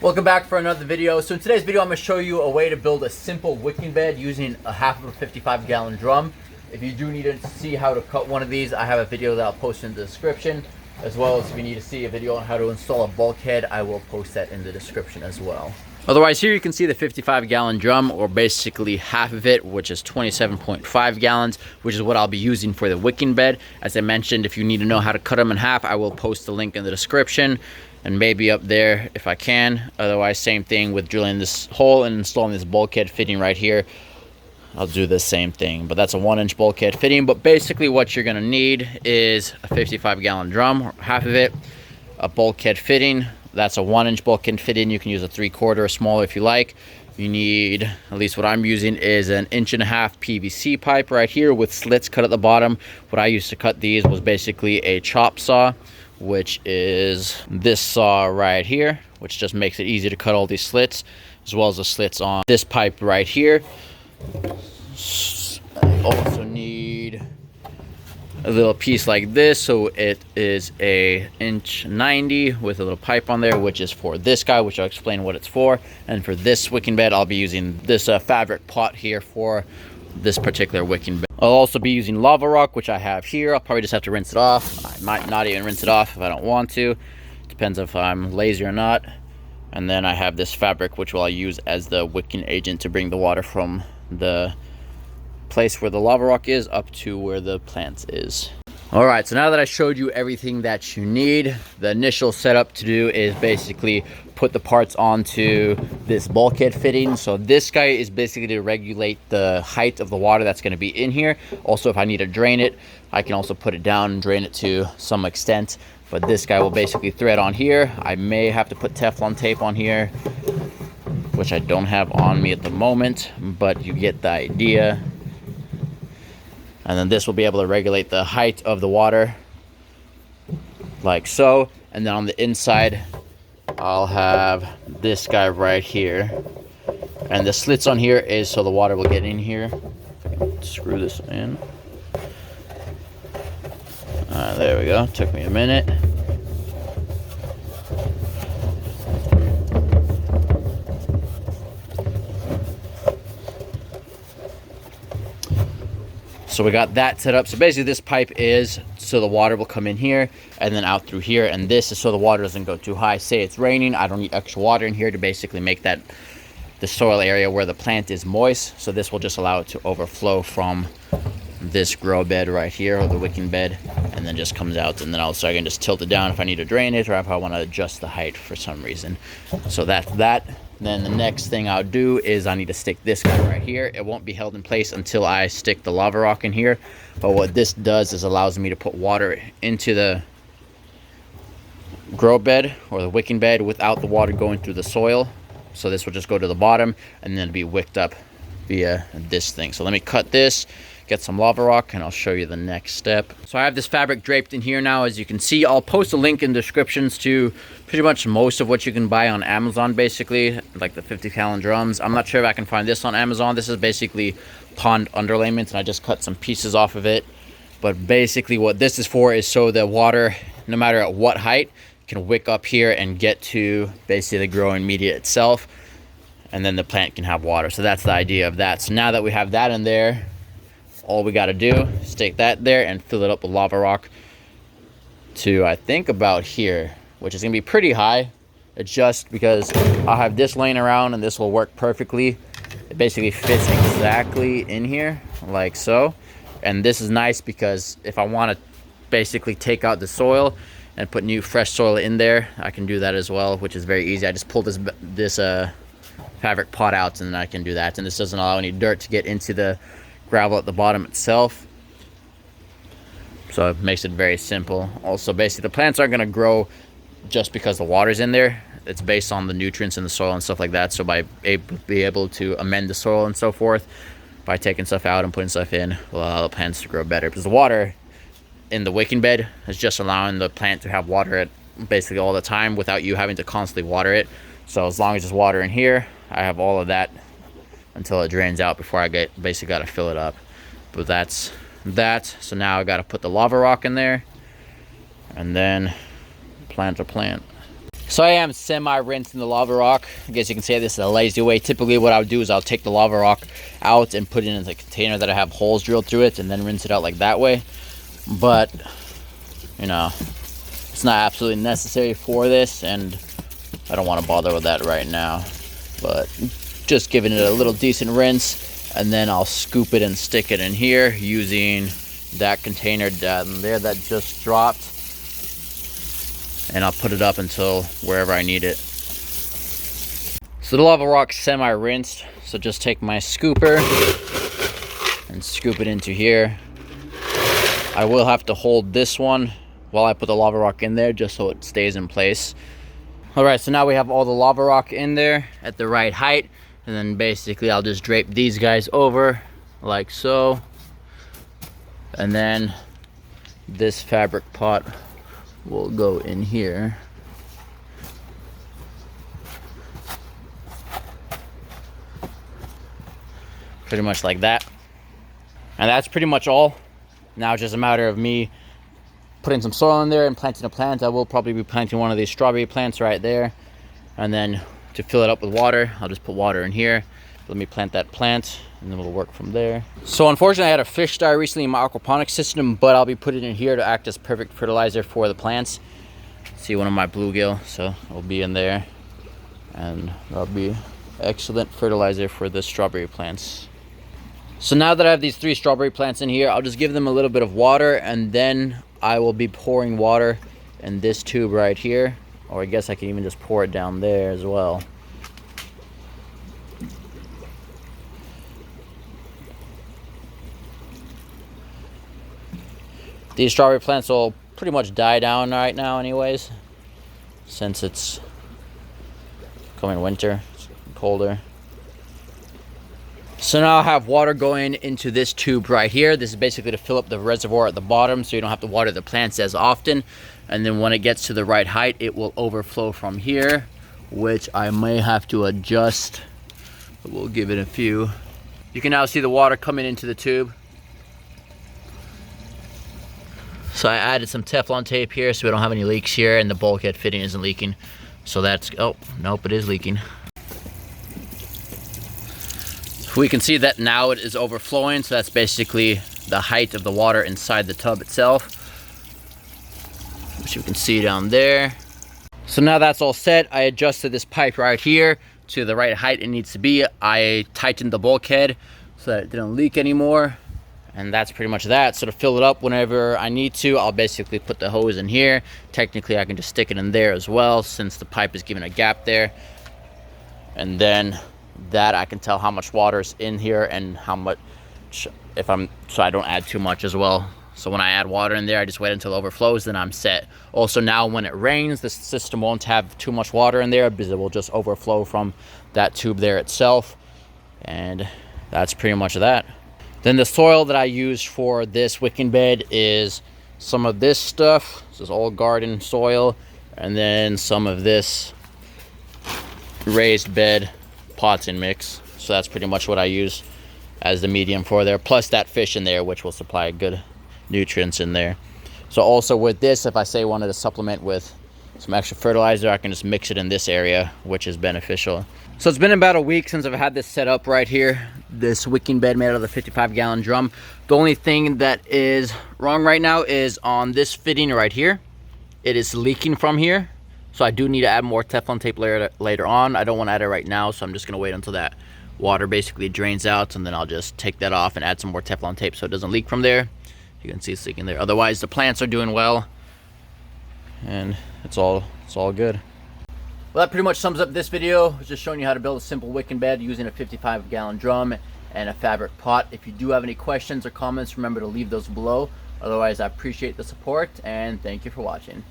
Welcome back for another video. So in today's video, I'm going to show you a way to build a simple wicking bed using a half of a 55-gallon drum. If you do need to see how to cut one of these, I have a video that I'll post in the description, as well as if you need to see a video on how to install a bulkhead, I will post that in the description as well. Otherwise, here you can see the 55-gallon drum, or basically half of it, which is 27.5 gallons, which is what I'll be using for the wicking bed. As I mentioned, if you need to know how to cut them in half, I will post the link in the description, and maybe up there if I can. Otherwise, same thing with drilling this hole and installing this bulkhead fitting right here. I'll do the same thing, but that's a 1-inch bulkhead fitting. But basically what you're gonna need is a 55-gallon drum, or half of it, a bulkhead fitting. That's a 1-inch bulkhead fitting. You can use a 3/4 or smaller if you like. You need, at least what I'm using, is an 1.5-inch PVC pipe right here with slits cut at the bottom. What I used to cut these was basically a chop saw, which is this saw right here, which just makes it easy to cut all these slits, as well as the slits on this pipe right here. I also need a little piece like this, so it is a 1.90 inch with a little pipe on there, which is for this guy, which I'll explain what it's for. And for this wicking bed, I'll be using this fabric pot here for this particular wicking bed. I'll also be using lava rock, which I have here. I'll probably just have to rinse it off. I might not even rinse it off if I don't want to. Depends if I'm lazy or not. And then I have this fabric, which I'll use as the wicking agent to bring the water from the place where the lava rock is up to where the plants is. All right, so now that I showed you everything that you need, the initial setup to do is basically put the parts onto this bulkhead fitting. So this guy is basically to regulate the height of the water that's going to be in here. Also, if I need to drain it, I can also put it down and drain it to some extent. But this guy will basically thread on here. I may have to put Teflon tape on here, which I don't have on me at the moment, but you get the idea. And then this will be able to regulate the height of the water like so. And then on the inside, I'll have this guy right here. And the slits on here is so the water will get in here. Screw this in. There we go. Took me a minute. So we got that set up. So basically this pipe is so the water will come in here and then out through here. And this is so the water doesn't go too high. Say it's raining, I don't need extra water in here to basically make that the soil area where the plant is moist. So this will just allow it to overflow from this grow bed right here, or the wicking bed, and then just comes out. And then also I can just tilt it down if I need to drain it, or if I want to adjust the height for some reason. So that's that. Then the next thing I'll do is I need to stick this guy right here. It won't be held in place until I stick the lava rock in here. But what this does is allows me to put water into the grow bed or the wicking bed without the water going through the soil. So this will just go to the bottom and then be wicked up via this thing. So let me cut this, get some lava rock, and I'll show you the next step. So I have this fabric draped in here now, as you can see. I'll post a link in the descriptions to pretty much most of what you can buy on Amazon, basically, like the 50-gallon drums. I'm not sure if I can find this on Amazon. This is basically pond underlayment, and I just cut some pieces off of it. But basically what this is for is so the water, no matter at what height, can wick up here and get to basically the growing media itself, and then the plant can have water. So that's the idea of that. So now that we have that in there, all we got to do is stick that there and fill it up with lava rock to, I think, about here, which is going to be pretty high. It's just because I'll have this laying around and this will work perfectly. It basically fits exactly in here, like so. And this is nice because if I want to basically take out the soil and put new fresh soil in there, I can do that as well, which is very easy. I just pull this fabric pot out and then I can do that. And this doesn't allow any dirt to get into the gravel at the bottom itself, so it makes it very simple. Also, basically the plants aren't going to grow just because the water's in there. It's based on the nutrients in the soil and stuff like that. So by be able to amend the soil and so forth, by taking stuff out and putting stuff in, will allow the plants to grow better, because the water in the wicking bed is just allowing the plant to have water at basically all the time without you having to constantly water it. So as long as there's water in here, I have all of that until it drains out before I basically got to fill it up. But that's that. So now I got to put the lava rock in there, and then plant to plant. So I am semi-rinsing the lava rock. I guess you can say this is a lazy way. Typically what I would do is I'll take the lava rock out and put it in a container that I have holes drilled through it and then rinse it out like that way. But, you know, it's not absolutely necessary for this, and I don't want to bother with that right now. But just giving it a little decent rinse, and then I'll scoop it and stick it in here using that container down there that just dropped. And I'll put it up until wherever I need it. So the lava rock's semi-rinsed, so just take my scooper and scoop it into here. I will have to hold this one while I put the lava rock in there just so it stays in place. Alright, so now we have all the lava rock in there at the right height, and then basically I'll just drape these guys over like so. And then this fabric pot will go in here. Pretty much like that. And that's pretty much all. Now it's just a matter of me putting some soil in there and planting a plant. I will probably be planting one of these strawberry plants right there. And then to fill it up with water, I'll just put water in here. Let me plant that plant, and then we'll work from there. So unfortunately, I had a fish die recently in my aquaponics system, but I'll be putting it in here to act as perfect fertilizer for the plants. See one of my bluegill, so it'll be in there. And that'll be excellent fertilizer for the strawberry plants. So now that I have these 3 strawberry plants in here, I'll just give them a little bit of water, and then I will be pouring water in this tube right here. Or I guess I can even just pour it down there as well. These strawberry plants will pretty much die down right now anyways, since it's coming winter, it's colder. So now I have water going into this tube right here. This is basically to fill up the reservoir at the bottom so you don't have to water the plants as often. And then when it gets to the right height, it will overflow from here, which I may have to adjust, but we'll give it a few. You can now see the water coming into the tube. So I added some Teflon tape here so we don't have any leaks here, and the bulkhead fitting isn't leaking. So that's, oh, nope, it is leaking. We can see that now it is overflowing, so that's basically the height of the water inside the tub itself, which you can see down there. So now that's all set. I adjusted this pipe right here to the right height it needs to be. I tightened the bulkhead so that it didn't leak anymore. And that's pretty much that. So to fill it up whenever I need to, I'll basically put the hose in here. Technically, I can just stick it in there as well, since the pipe is giving a gap there. And then that I can tell how much water is in here and how much, so I don't add too much as well. So when I add water in there, I just wait until it overflows, then I'm set. Also now when it rains, the system won't have too much water in there because it will just overflow from that tube there itself. And that's pretty much that. Then the soil that I used for this wicking bed is some of this stuff. This is all garden soil. And then some of this raised bed potting mix. So that's pretty much what I use as the medium for there. Plus that fish in there, which will supply good nutrients in there. So also with this, if I say wanted to supplement with some extra fertilizer, I can just mix it in this area, which is beneficial. So it's been about a week since I've had this set up right here, this wicking bed made out of the 55-gallon drum. The only thing that is wrong right now is on this fitting right here. It is leaking from here, so I do need to add more Teflon tape later on. I don't want to add it right now, so I'm just going to wait until that water basically drains out, and then I'll just take that off and add some more Teflon tape so it doesn't leak from there. You can see it's leaking there. Otherwise, the plants are doing well, and it's all good. Well, that pretty much sums up this video. I was just showing you how to build a simple wicking bed using a 55-gallon drum and a fabric pot. If you do have any questions or comments, remember to leave those below. Otherwise, I appreciate the support, and thank you for watching.